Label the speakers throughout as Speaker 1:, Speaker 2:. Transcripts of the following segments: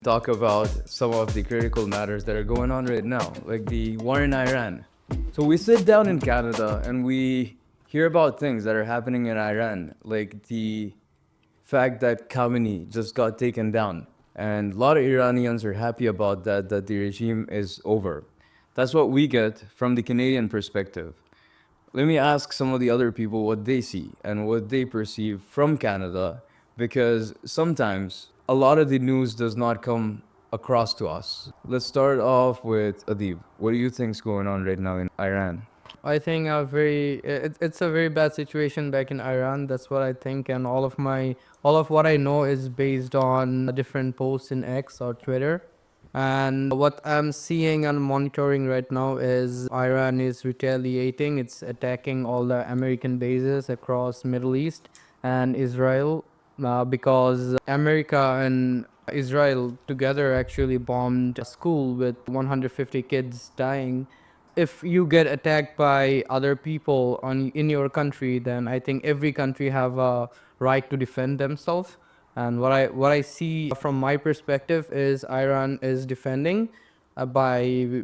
Speaker 1: talk about some of the critical matters that are going on right now, like the war in Iran. So we sit down in Canada and we hear about things that are happening in Iran, like the fact that Khamenei just got taken down. And a lot of Iranians are happy about that, that the regime is over. That's what we get from the Canadian perspective. Let me ask some of the other people what they see and what they perceive from Canada, because sometimes a lot of the news does not come across to us. Let's start off with Adib. What do you think's going on right now in Iran?
Speaker 2: I think it's a very bad situation back in Iran. That's what I think, and all of what I know is based on different posts in X or Twitter. And what I'm seeing and monitoring right now is Iran is retaliating. It's attacking all the American bases across Middle East and Israel because America and Israel together actually bombed a school with 150 kids dying. If you get attacked by other people in your country, then I think every country have a right to defend themselves. And what I see from my perspective is Iran is defending by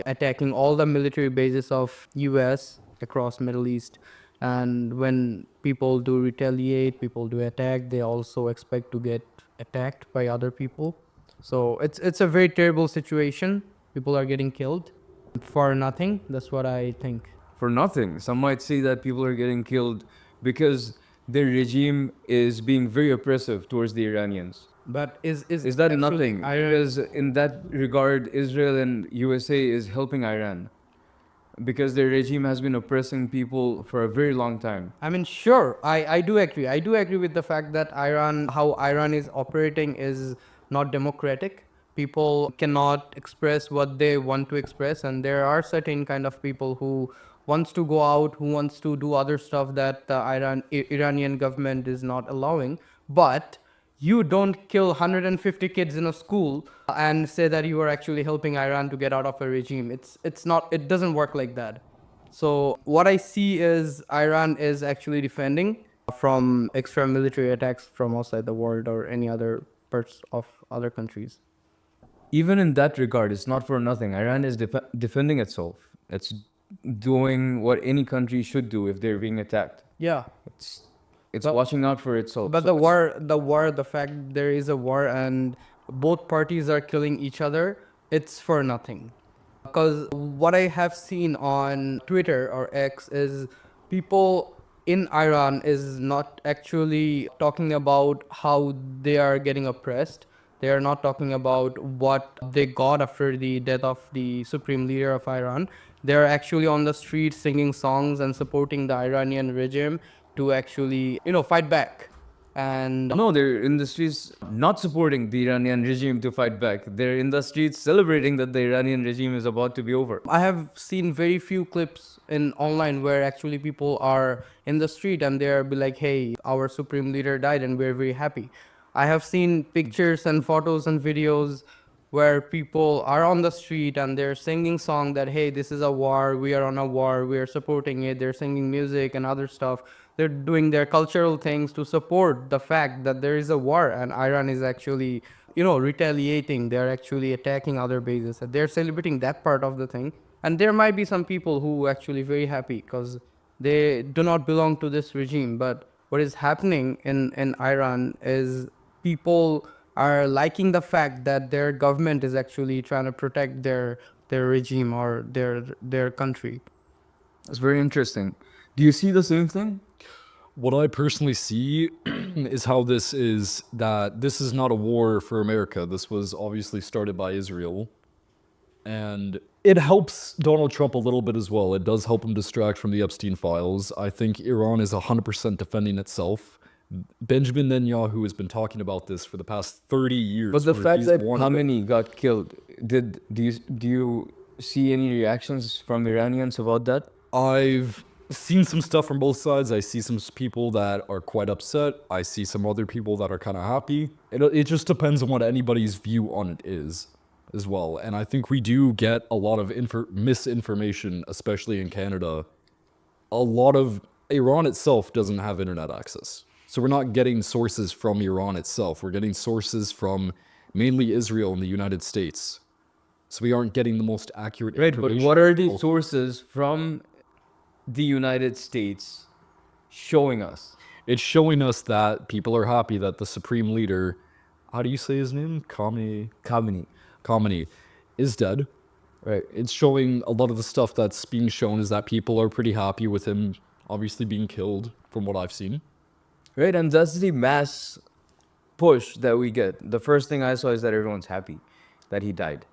Speaker 2: attacking all the military bases of US across Middle East. And when people do retaliate, people do attack, they also expect to get attacked by other people. So it's a very terrible situation. People are getting killed for nothing. That's what I think.
Speaker 1: For nothing. Some might say that people are getting killed because their regime is being very oppressive towards the Iranians.
Speaker 2: But is
Speaker 1: Is that
Speaker 2: actually
Speaker 1: nothing?
Speaker 2: Iran?
Speaker 1: Because in that regard, Israel and USA is helping Iran because their regime has been oppressing people for a very long time.
Speaker 2: I mean, sure, I do agree. I do agree with the fact that how Iran is operating is not democratic. People cannot express what they want to express, and there are certain kind of people who wants to go out, who wants to do other stuff that the Iranian government is not allowing. But you don't kill 150 kids in a school and say that you are actually helping Iran to get out of a regime. It's not. It doesn't work like that. So what I see is Iran is actually defending from extra military attacks from outside the world or any other parts of other countries.
Speaker 1: Even in that regard, it's not for nothing. Iran is defending itself. It's doing what any country should do if they're being attacked.
Speaker 2: Yeah.
Speaker 1: It's it's watching out for itself.
Speaker 2: But
Speaker 1: So
Speaker 2: the fact there is a war and both parties are killing each other, it's for nothing. Because what I have seen on Twitter or X is people in Iran is not actually talking about how they are getting oppressed. They are not talking about what they got after the death of the supreme leader of Iran. They are actually on the streets singing songs and supporting the Iranian regime to actually, fight back. And
Speaker 1: no, they're in the streets not supporting the Iranian regime to fight back. They're in the streets celebrating that the Iranian regime is about to be over.
Speaker 2: I have seen very few clips in online where actually people are in the street and they're be like, "Hey, our supreme leader died, and we're very happy." I have seen pictures and photos and videos where people are on the street and they're singing song that, "Hey, this is a war. We are on a war. We are supporting it." They're singing music and other stuff. They're doing their cultural things to support the fact that there is a war and Iran is actually retaliating. They're actually attacking other bases. They're celebrating that part of the thing. And there might be some people who actually very happy because they do not belong to this regime. But what is happening in Iran is people are liking the fact that their government is actually trying to protect their regime or their country.
Speaker 1: It's very interesting. Do you see the same thing?
Speaker 3: What I personally see is how this is that this is not a war for America. This was obviously started by Israel. And it helps Donald Trump a little bit as well. It does help him distract from the Epstein files. I think Iran is 100% defending itself. Benjamin Netanyahu has been talking about this for the past 30 years.
Speaker 1: But the
Speaker 3: where
Speaker 1: fact
Speaker 3: he's
Speaker 1: that
Speaker 3: wanted-
Speaker 1: Khamenei got killed, do you see any reactions from Iranians about that?
Speaker 3: I've seen some stuff from both sides. I see some people that are quite upset. I see some other people that are kind of happy. It just depends on what anybody's view on it is as well. And I think we do get a lot of misinformation, especially in Canada. A lot of Iran itself doesn't have internet access. So we're not getting sources from Iran itself. We're getting sources from mainly Israel and the United States. So we aren't getting the most accurate
Speaker 1: Right, but
Speaker 3: information.
Speaker 1: what are the sources from the United States showing us?
Speaker 3: It's showing us that people are happy that the supreme leader, how do you say his name?
Speaker 1: Khamenei.
Speaker 3: Khamenei, is dead.
Speaker 1: Right.
Speaker 3: It's showing a lot of the stuff that's being shown is that people are pretty happy with him obviously being killed, from what I've seen.
Speaker 1: Right, and that's the mass push that we get. The first thing I saw is that everyone's happy that he died.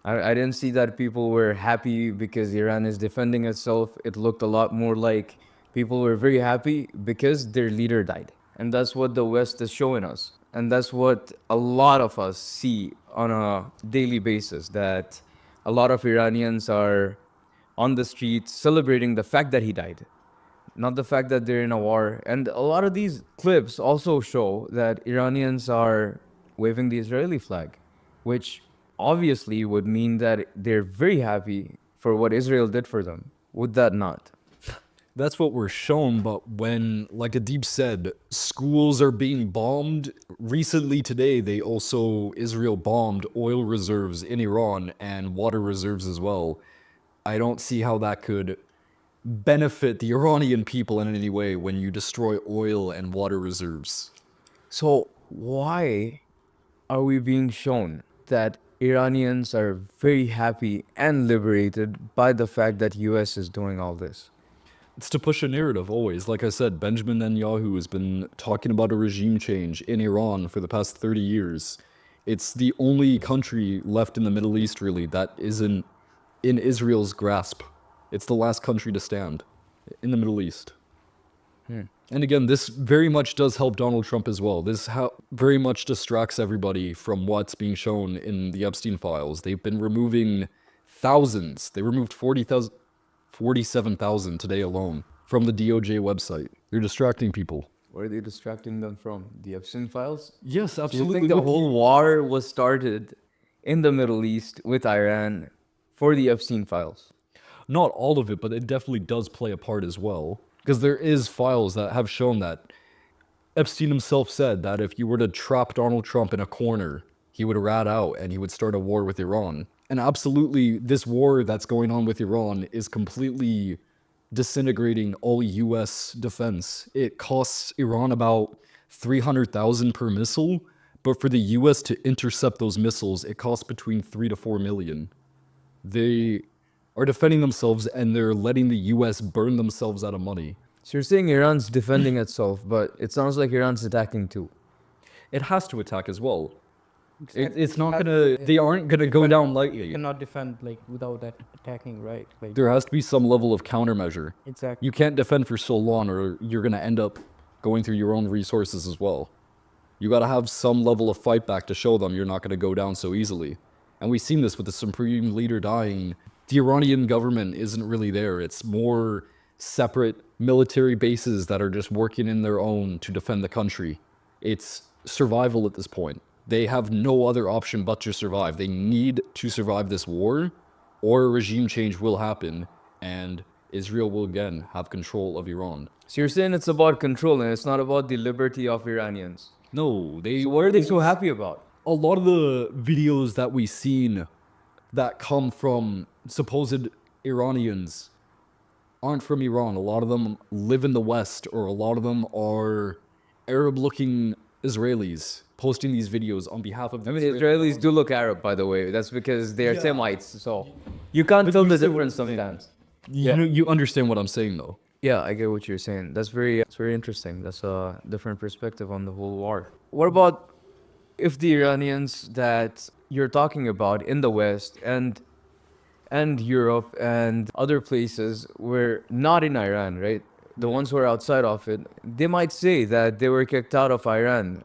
Speaker 1: I didn't see that people were happy because Iran is defending itself. It looked a lot more like people were very happy because their leader died. And that's what the West is showing us. And that's what a lot of us see on a daily basis, that a lot of Iranians are on the streets celebrating the fact that he died, not the fact that they're in a war. And a lot of these clips also show that Iranians are waving the Israeli flag, which obviously would mean that they're very happy for what Israel did for them. Would that not?
Speaker 3: That's what we're shown, but when, like Adib said, schools are being bombed, recently today Israel bombed oil reserves in Iran and water reserves as well. I don't see how that could benefit the Iranian people in any way when you destroy oil and water reserves.
Speaker 1: So why are we being shown that Iranians are very happy and liberated by the fact that US is doing all this?
Speaker 3: It's to push a narrative always. Like I said, Benjamin Netanyahu has been talking about a regime change in Iran for the past 30 years. It's the only country left in the Middle East, really, that isn't in Israel's grasp. It's the last country to stand in the Middle East. And again, this very much does help Donald Trump as well. This very much distracts everybody from what's being shown in the Epstein files. They've been removing thousands. They removed 47,000 today alone from the DOJ website. They're distracting people.
Speaker 1: Where are they distracting them from? The Epstein files?
Speaker 3: Yes,
Speaker 1: Do you
Speaker 3: absolutely.
Speaker 1: think the whole war was started in the Middle East with Iran for the Epstein files?
Speaker 3: Not all of it, but it definitely does play a part as well. Because there is files that have shown that Epstein himself said that if you were to trap Donald Trump in a corner, he would rat out and he would start a war with Iran. And absolutely, this war that's going on with Iran is completely disintegrating all U.S. defense. It costs Iran about $300,000 per missile, but for the U.S. to intercept those missiles, it costs between $3 to $4 million. They are defending themselves and they're letting the U.S. burn themselves out of money.
Speaker 1: So you're saying Iran's defending itself, but it sounds like Iran's attacking too.
Speaker 3: It has to attack as well. It's not gonna. They aren't gonna go down
Speaker 2: You
Speaker 3: lightly.
Speaker 2: cannot defend like without attacking, right? Like
Speaker 3: There has to be some level of countermeasure.
Speaker 2: exactly.
Speaker 3: You can't defend for so long, or you're gonna end up going through your own resources as well. You gotta have some level of fight back to show them you're not gonna go down so easily. And we've seen this with the supreme leader dying. The Iranian government isn't really there. It's more separate military bases that are just working in their own to defend the country. It's survival at this point. They have no other option but to survive. They need to survive this war, or a regime change will happen, and Israel will again have control of Iran.
Speaker 1: So you're saying it's about control and it's not about the liberty of Iranians.
Speaker 3: No, they.
Speaker 1: So what are they so happy about?
Speaker 3: A lot of the videos that we've seen that come from supposed Iranians aren't from Iran. A lot of them live in the West, or a lot of them are Arab-looking Israelis posting these videos on behalf of the
Speaker 1: I mean, Israelis do look Arab, by the way. That's because they are
Speaker 3: Yeah.
Speaker 1: Semites, so you can't tell the difference sometimes.
Speaker 3: You understand what I'm saying, though.
Speaker 1: Yeah, I get what you're saying. It's very interesting. That's a different perspective on the whole war. What about if the Iranians that you're talking about in the West and Europe and other places were not in Iran, right? The ones who are outside of it, they might say that they were kicked out of Iran.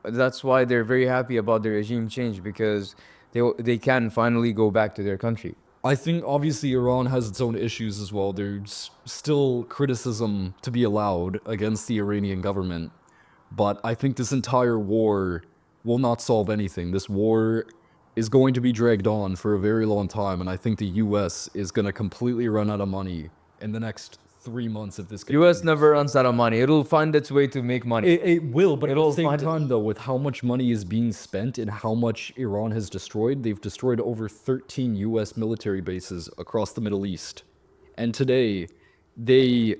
Speaker 1: That's why they're very happy about the regime change, because they can finally go back to their country.
Speaker 3: I think obviously Iran has its own issues as well. There's still criticism to be allowed against the Iranian government. But I think this entire war will not solve anything. This war is going to be dragged on for a very long time. And I think the US is going to completely run out of money in the next 3 months if this
Speaker 1: US never runs out of money. It'll find its way to make money.
Speaker 3: It will, but
Speaker 1: It'll
Speaker 3: at the same
Speaker 1: find-
Speaker 3: time, though, with how much money is being spent and how much Iran has destroyed, they've destroyed over 13 U.S. military bases across the Middle East. And today, they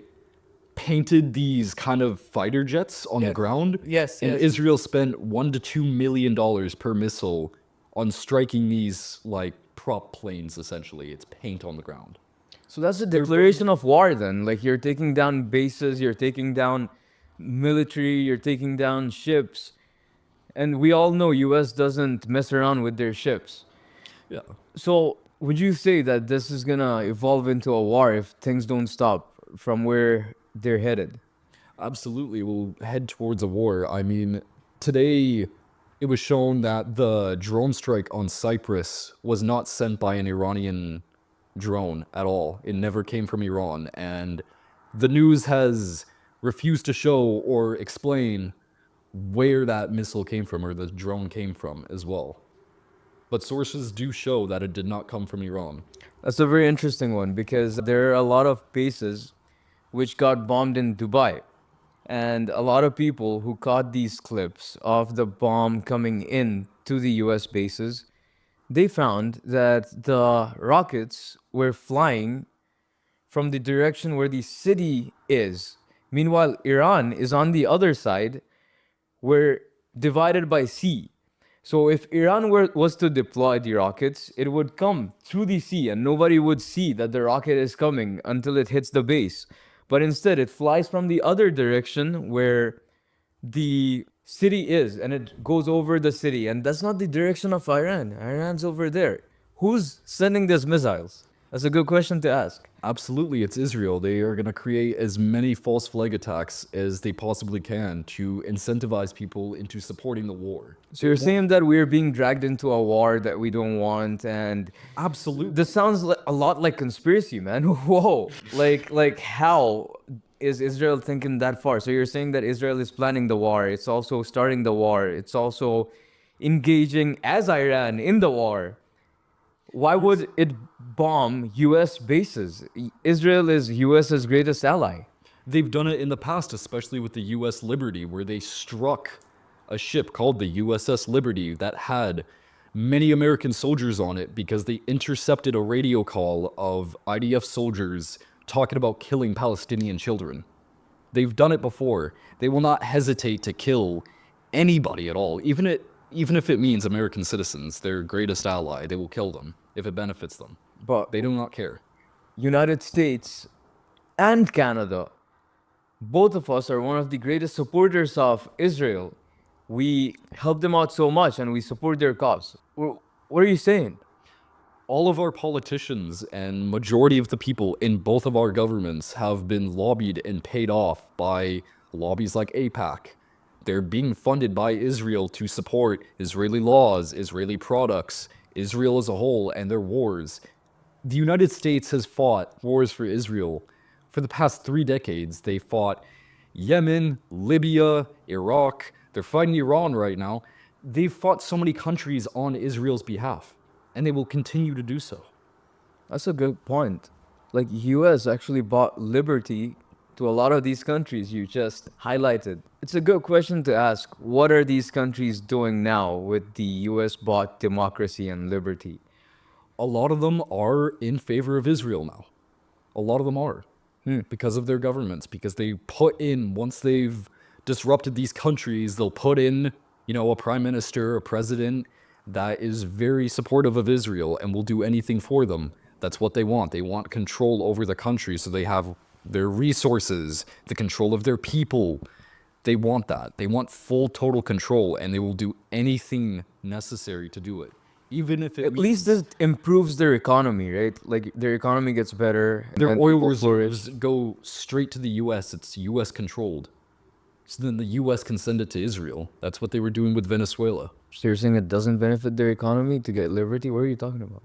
Speaker 3: painted these kind of fighter jets on the ground.
Speaker 2: Yes,
Speaker 3: And
Speaker 2: yes.
Speaker 3: Israel spent $1 to $2 million per missile on striking these, like, prop planes, essentially. It's paint on the ground.
Speaker 1: So that's a declaration of war then. Like you're taking down bases, you're taking down military, you're taking down ships. And we all know US doesn't mess around with their ships.
Speaker 3: Yeah.
Speaker 1: So would you say that this is gonna evolve into a war if things don't stop from where they're headed?
Speaker 3: Absolutely, we'll head towards a war. I mean, today it was shown that the drone strike on Cyprus was not sent by an Iranian drone at all. It never came from Iran. And the news has refused to show or explain where that missile came from or the drone came from as well. But sources do show that it did not come from Iran.
Speaker 1: That's a very interesting one because there are a lot of bases which got bombed in Dubai. And a lot of people who caught these clips of the bomb coming in to the US bases, they found that the rockets were flying from the direction where the city is. Meanwhile, Iran is on the other side, we're divided by sea. So if Iran was to deploy the rockets, it would come through the sea and nobody would see that the rocket is coming until it hits the base. But instead, it flies from the other direction where the city is and it goes over the city. And that's not the direction of Iran. Iran's over there. Who's sending these missiles? That's a good question to ask.
Speaker 3: Absolutely, it's Israel. They are going to create as many false flag attacks as they possibly can to incentivize people into supporting the war.
Speaker 1: So you're saying that we're being dragged into a war that we don't want, and
Speaker 3: Absolutely.
Speaker 1: this sounds a lot like conspiracy, man. Whoa, like how is Israel thinking that far? So you're saying that Israel is planning the war. It's also starting the war. It's also engaging as Iran in the war. Why would it bomb U.S. bases? Israel is U.S.'s greatest ally.
Speaker 3: They've done it in the past, especially with the U.S. Liberty, where they struck a ship called the USS Liberty that had many American soldiers on it because they intercepted a radio call of IDF soldiers talking about killing Palestinian children. They've done it before. They will not hesitate to kill anybody at all, even if it means American citizens, their greatest ally. They will kill them if it benefits them.
Speaker 1: But
Speaker 3: They do not care.
Speaker 1: United States and Canada, both of us are one of the greatest supporters of Israel. We help them out so much and we support their cause. What are you saying?
Speaker 3: All of our politicians and majority of the people in both of our governments have been lobbied and paid off by lobbies like AIPAC. They're being funded by Israel to support Israeli laws, Israeli products, Israel as a whole, and their wars. The United States has fought wars for Israel for the past 3 decades. They fought Yemen, Libya, Iraq. They're fighting Iran right now. They've fought so many countries on Israel's behalf, and they will continue to do so.
Speaker 1: That's a good point. Like US actually bought liberty to a lot of these countries you just highlighted. It's a good question to ask. What are these countries doing now with the US bought democracy and liberty?
Speaker 3: A lot of them are in favor of Israel now. A lot of them are. Because of their governments, because they put in, once they've disrupted these countries, they'll put in, a prime minister, a president that is very supportive of Israel and will do anything for them. That's what they want. They want control over the country so they have their resources, the control of their people. They want that. They want full, total control, and they will do anything necessary to do it. Even if it
Speaker 1: At least this improves their economy, right? Like their economy gets better.
Speaker 3: their
Speaker 1: and
Speaker 3: oil
Speaker 1: people flourish.
Speaker 3: reserves go straight to the U.S. It's U.S. controlled. So then the U.S. can send it to Israel. That's what they were doing with Venezuela.
Speaker 1: So you're saying it doesn't benefit their economy to get liberty? What are you talking about?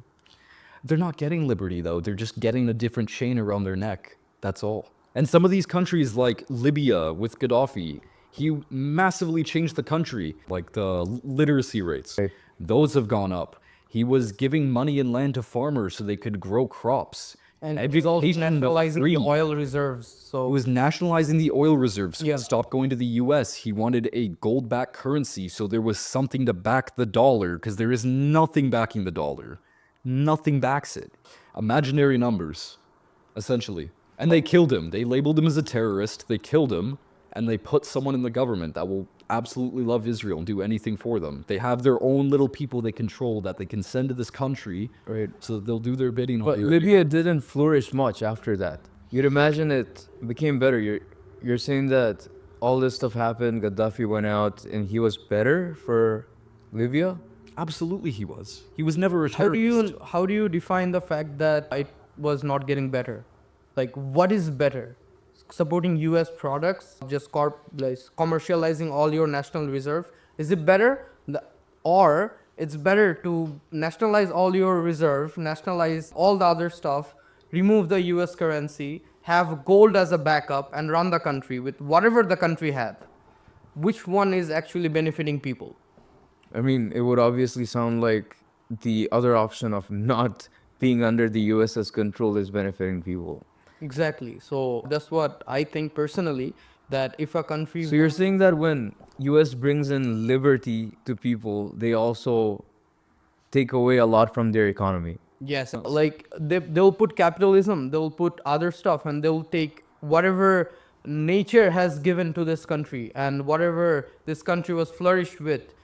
Speaker 3: They're not getting liberty, though. They're just getting a different chain around their neck. That's all. And some of these countries, like Libya with Gaddafi, he massively changed the country. Like the literacy rates, those have gone up. He was giving money and land to farmers so they could grow crops.
Speaker 2: And it was also
Speaker 3: education,
Speaker 2: nationalizing the
Speaker 3: free.
Speaker 2: oil reserves.
Speaker 3: It
Speaker 2: So
Speaker 3: was nationalizing the oil reserves.
Speaker 2: Yeah.
Speaker 3: Stop going to the US. He wanted a gold backed currency, so there was something to back the dollar, because there is nothing backing the dollar. Nothing backs it. Imaginary numbers, essentially. And they killed him. They labeled him as a terrorist. They killed him, and they put someone in the government that will absolutely love Israel and do anything for them. They have their own little people they control that they can send to this country,
Speaker 1: Right.
Speaker 3: so that they'll do their bidding.
Speaker 1: But Libya didn't flourish much after that. You'd imagine it became better. You're saying that all this stuff happened, Gaddafi went out, and he was better for Libya?
Speaker 3: Absolutely, he was. He was never a
Speaker 2: how
Speaker 3: terrorist.
Speaker 2: do you define the fact that it was not getting better? Like, what is better? Supporting U.S. products, just like commercializing all your national reserve, is it better? Or it's better to nationalize all your reserve, nationalize all the other stuff, remove the U.S. currency, have gold as a backup, and run the country with whatever the country had? Which one is actually benefiting people?
Speaker 1: I mean, it would obviously sound like the other option of not being under the US's control is benefiting people.
Speaker 2: Exactly. So that's what I think personally, that if a country
Speaker 1: So you're saying that when US brings in liberty to people, they also take away a lot from their economy.
Speaker 2: Yes, like they'll put capitalism, they'll put other stuff, and they'll take whatever nature has given to this country and whatever this country was flourished with.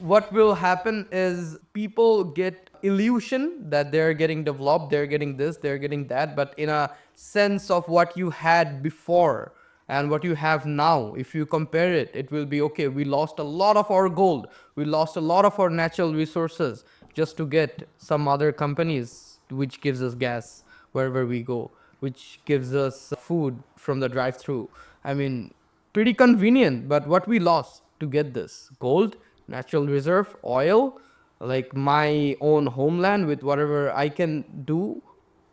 Speaker 2: What will happen is people get illusion that they're getting developed, they're getting this, they're getting that, but in a sense of what you had before and what you have now, if you compare it, it will be okay. We lost a lot of our gold, we lost a lot of our natural resources just to get some other companies which gives us gas wherever we go, which gives us food from the drive-through. I mean, pretty convenient, but what we lost to get this gold, natural reserve, oil, like my own homeland with whatever I can do,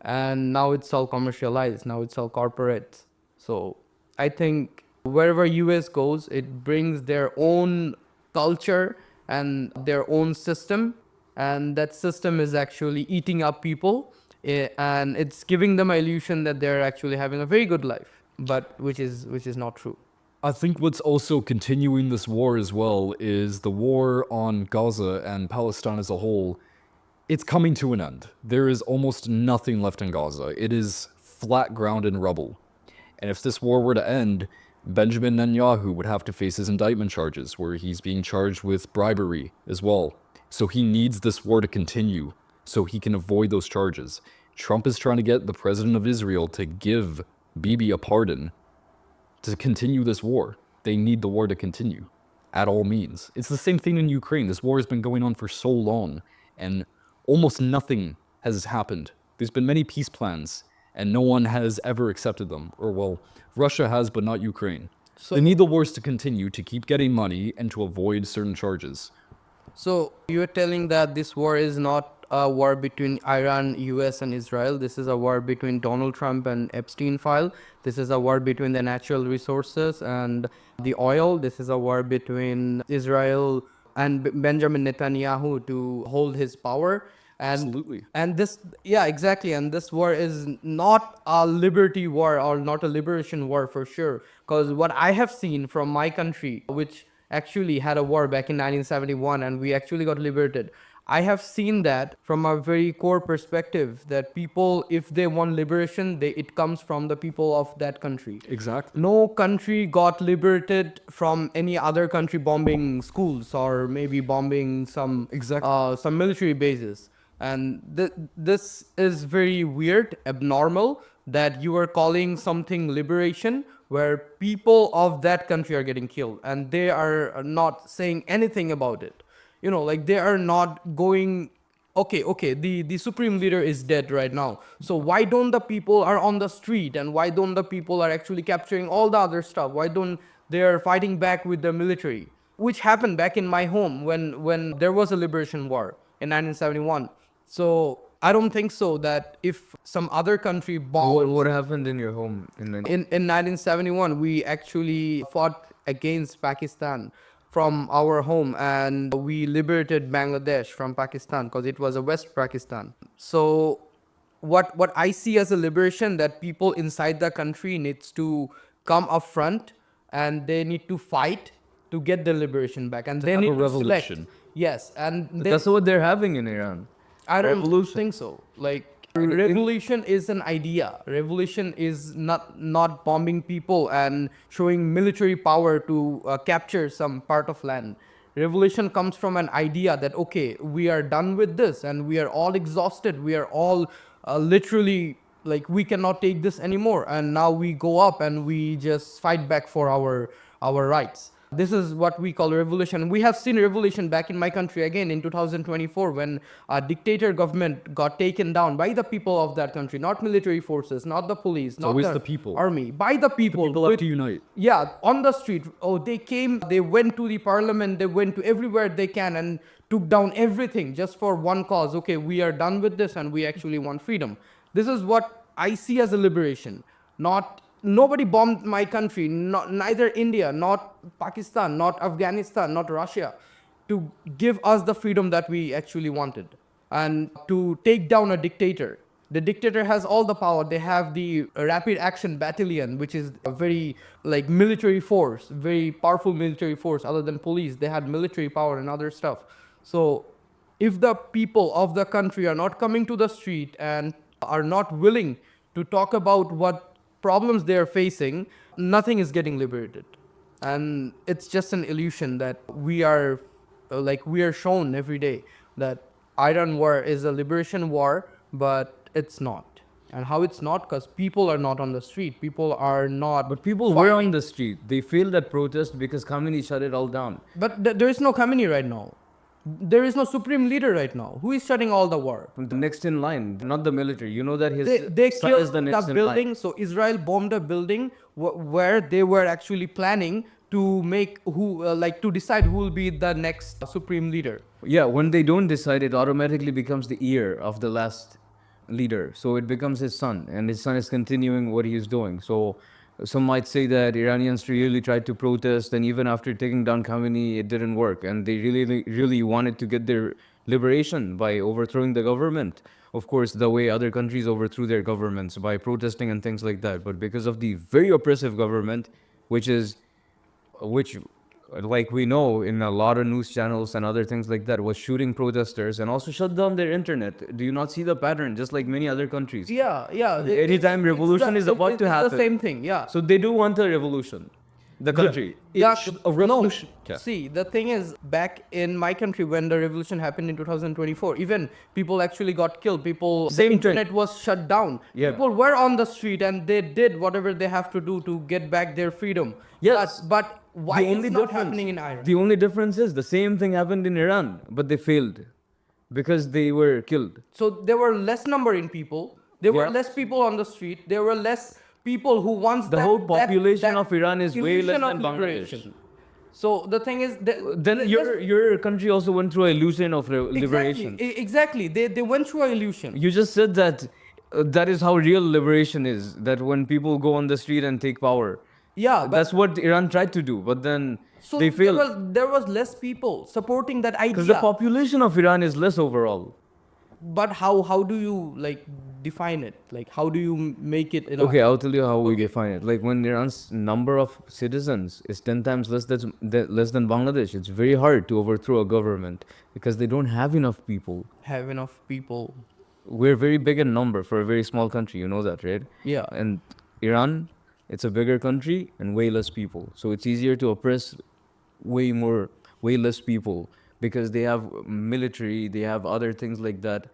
Speaker 2: and now it's all commercialized, now it's all corporate. So I think wherever US goes, it brings their own culture and their own system, and that system is actually eating up people, and it's giving them an illusion that they're actually having a very good life, but which is not true.
Speaker 3: I think what's also continuing this war as well is the war on Gaza and Palestine as a whole. It's coming to an end. There is almost nothing left in Gaza. It is flat ground and rubble. And if this war were to end, Benjamin Netanyahu would have to face his indictment charges, where he's being charged with bribery as well. So he needs this war to continue so he can avoid those charges. Trump is trying to get the president of Israel to give Bibi a pardon to continue this war. They need the war to continue at all means. It's the same thing in Ukraine. This war has been going on for so long, and almost nothing has happened. There's been many peace plans, and no one has ever accepted them. Or, well, Russia has, but not Ukraine. So they need the wars to continue to keep getting money and to avoid certain charges.
Speaker 2: So you're telling that this war is not a war between Iran, US, and Israel. This is a war between Donald Trump and Epstein file. This is a war between the natural resources and the oil. This is a war between Israel and Benjamin Netanyahu to hold his power. And,
Speaker 3: Absolutely.
Speaker 2: And this, yeah, exactly. And this war is not a liberty war or not a liberation war for sure. Because what I have seen from my country, which actually had a war back in 1971 and we actually got liberated, I have seen that from a very core perspective, that people, if they want liberation, it comes from the people of that country.
Speaker 3: Exactly.
Speaker 2: No country got liberated from any other country bombing schools or maybe bombing some military bases. And this is very weird, abnormal, that you are calling something liberation where people of that country are getting killed and they are not saying anything about it. You know, like they are not going, okay, the supreme leader is dead right now. So why don't the people are on the street, and why don't the people are actually capturing all the other stuff? Why don't they are fighting back with the military? Which happened back in my home when there was a liberation war in 1971. So I don't think so that if some other country bombed...
Speaker 1: What happened in your home?
Speaker 2: In 1971, we actually fought against Pakistan from our home, and we liberated Bangladesh from Pakistan because it was a West Pakistan. So what I see as a liberation, that people inside the country needs to come up front and they need to fight to get the liberation back, and they
Speaker 3: have
Speaker 2: need
Speaker 3: a
Speaker 2: to select.
Speaker 3: revolution.
Speaker 2: Yes, and they,
Speaker 1: That's what they're having in Iran.
Speaker 2: I don't
Speaker 1: revolution.
Speaker 2: think so. Like revolution is an idea. Revolution is not bombing people and showing military power to capture some part of land. Revolution comes from an idea that okay, we are done with this and we are all exhausted. We are all literally like we cannot take this anymore, and now we go up and we just fight back for our rights. This is what we call revolution. We have seen revolution back in my country again in 2024 when a dictator government got taken down by the people of that country, not military forces, not the police, not
Speaker 3: always the people.
Speaker 2: army, by the people.
Speaker 3: People have
Speaker 2: with-
Speaker 3: to unite.
Speaker 2: Yeah, on the street. Oh, they came, they went to the parliament, they went to everywhere they can and took down everything just for one cause. Okay, we are done with this and we actually want freedom. This is what I see as a liberation. Not nobody bombed my country, neither India, not Pakistan, not Afghanistan, not Russia, to give us the freedom that we actually wanted and to take down a dictator. The dictator has all the power. They have the rapid action battalion, which is a very like military force, very powerful military force. Other than police, they had military power and other stuff. So if the people of the country are not coming to the street and are not willing to talk about what problems they are facing, nothing is getting liberated. And it's just an illusion that we are we are shown every day that Iran war is a liberation war, but it's not. And how it's not? Because people are not on the street. People are not.
Speaker 1: But people were on the street. They failed that protest because Khamenei shut it all down.
Speaker 2: But there is no Khamenei right now. There is no supreme leader right now. Who is shutting all the war?
Speaker 1: The next in line, not the military. You know that his
Speaker 2: They
Speaker 1: son
Speaker 2: killed
Speaker 1: is the next
Speaker 2: the
Speaker 1: in
Speaker 2: building.
Speaker 1: line.
Speaker 2: So Israel bombed a building where they were actually planning to make to decide who will be the next supreme leader.
Speaker 1: Yeah, when they don't decide, it automatically becomes the ear of the last leader. So it becomes his son, and his son is continuing what he is doing. So some might say that Iranians really tried to protest, and even after taking down Khamenei, it didn't work. And they really wanted to get their liberation by overthrowing the government. Of course, the way other countries overthrew their governments by protesting and things like that. But because of the very oppressive government, which like we know in a lot of news channels and other things like that, was shooting protesters and also shut down their internet. Do you not see the pattern? Just like many other countries.
Speaker 2: Yeah.
Speaker 1: Anytime revolution is about to happen.
Speaker 2: It's the same thing. Yeah.
Speaker 1: So they do want a revolution. The country.
Speaker 2: Yeah,
Speaker 3: a revolution.
Speaker 2: No. See, the thing is, back in my country when the revolution happened in 2024, even people actually got killed. The
Speaker 1: Same
Speaker 2: internet
Speaker 1: thing.
Speaker 2: was shut down.
Speaker 1: Yeah.
Speaker 2: People were on the street and they did whatever they have to do to get back their freedom.
Speaker 1: Yes.
Speaker 2: But why is it not happening in Iran?
Speaker 1: The only difference is the same thing happened in Iran, but they failed because they were killed.
Speaker 2: So there were less number in people. There were
Speaker 1: Yeah.
Speaker 2: less people on the street. There were less people who wants
Speaker 1: The whole population of Iran is way less
Speaker 2: illusion
Speaker 1: than
Speaker 2: of
Speaker 1: Bangladesh.
Speaker 2: liberation. So the thing is,
Speaker 1: Then your country also went through an illusion of liberation.
Speaker 2: Exactly. They went through an illusion.
Speaker 1: You just said that that is how real liberation is. That when people go on the street and take power.
Speaker 2: Yeah, but
Speaker 1: That's what Iran tried to do, but then
Speaker 2: so
Speaker 1: they failed.
Speaker 2: there was less people supporting that idea.
Speaker 1: Because the population of Iran is less overall.
Speaker 2: But how do you like define it? Like how do you make it?
Speaker 1: Okay, I'll tell you how we define it. Like when Iran's number of citizens is 10 times less than Bangladesh, it's very hard to overthrow a government because they don't have enough people.
Speaker 2: have enough people.
Speaker 1: We're very big in number for a very small country. You know that, right?
Speaker 2: Yeah.
Speaker 1: And Iran, it's a bigger country and way less people. So it's easier to oppress way less people because they have military, they have other things like that,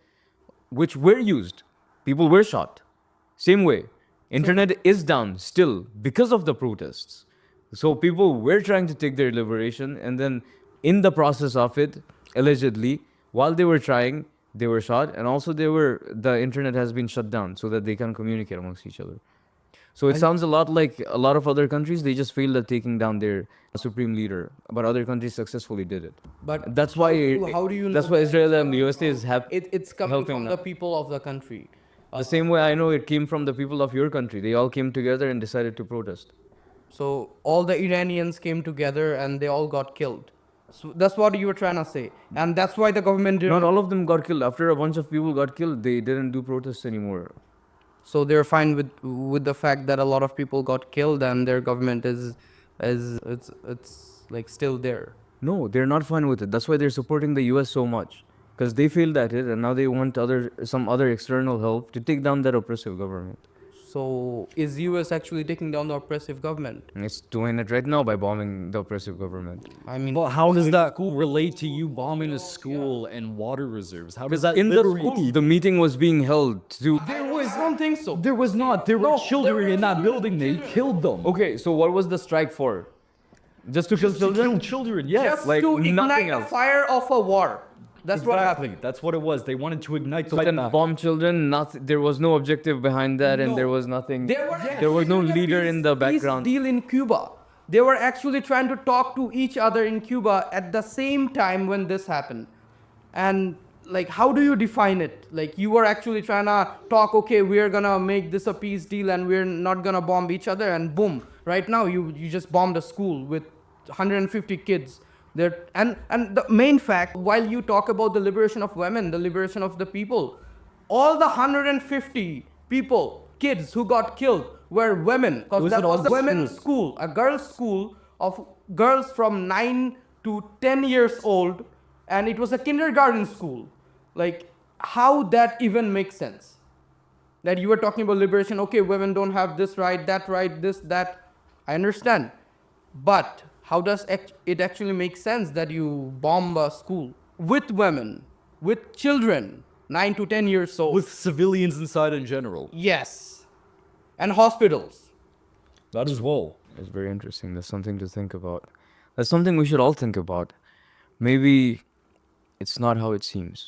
Speaker 1: which were used. People were shot. Same way. Internet is down still because of the protests. So people were trying to take their liberation, and then in the process of it, allegedly, while they were trying, they were shot, and also the internet has been shut down so that they can communicate amongst each other. So it sounds a lot like a lot of other countries. They just failed at taking down their supreme leader, but other countries successfully did it.
Speaker 2: But
Speaker 1: That's why.
Speaker 2: how do you
Speaker 1: That's
Speaker 2: know
Speaker 1: why Israel and the USA is happy.
Speaker 2: it's coming
Speaker 1: helping
Speaker 2: from
Speaker 1: now.
Speaker 2: the people of the country?
Speaker 1: The same way I know it came from the people of your country. They all came together and decided to protest.
Speaker 2: So all the Iranians came together and they all got killed. So that's what you were trying to say, and that's why the government didn't.
Speaker 1: Not all of them got killed. After a bunch of people got killed, they didn't do protests anymore.
Speaker 2: So they're fine with the fact that a lot of people got killed and their government is it's like still there.
Speaker 1: No, they're not fine with it. That's why they're supporting the US so much. Because they failed at it and now they want some other external help to take down that oppressive government.
Speaker 2: So is US actually taking down the oppressive government?
Speaker 1: And it's doing it right now by bombing the oppressive government.
Speaker 2: I mean,
Speaker 3: But how does that school relate to you bombing a school and water reserves? How does that
Speaker 1: In the
Speaker 3: literally-
Speaker 1: school, the meeting was being held to.
Speaker 2: I don't think so.
Speaker 3: There was not. There were children in that building. They killed them.
Speaker 1: Okay, so what was the strike for? Just to kill children?
Speaker 3: Killed children. Yes.
Speaker 2: Just
Speaker 1: like
Speaker 2: to
Speaker 1: nothing
Speaker 2: ignite the
Speaker 1: else.
Speaker 2: fire of a war. That's what happened.
Speaker 3: Exactly. That's what it was. They wanted to ignite the
Speaker 1: Like bomb children, there was no objective behind that, and there was nothing. There was no leader in the background.
Speaker 2: Peace deal in Cuba. They were actually trying to talk to each other in Cuba at the same time when this happened. And like, how do you define it? Like, you were actually trying to talk, okay, we're gonna make this a peace deal and we're not gonna bomb each other, and boom, right now you just bombed a school with 150 kids. And the main fact, while you talk about the liberation of women, the liberation of the people, all the 150 people, kids who got killed were women. Because that was a women's school, a girls' school of girls from 9 to 10 years old, and it was a kindergarten school. Like, how that even makes sense? That you were talking about liberation, okay, women don't have this right, this, that. I understand. But how does it actually make sense that you bomb a school with women, with children, 9 to 10 years old?
Speaker 3: with civilians inside in general.
Speaker 2: Yes. And hospitals.
Speaker 3: That as well.
Speaker 1: It's very interesting. That's something to think about. That's something we should all think about. Maybe it's not how it seems.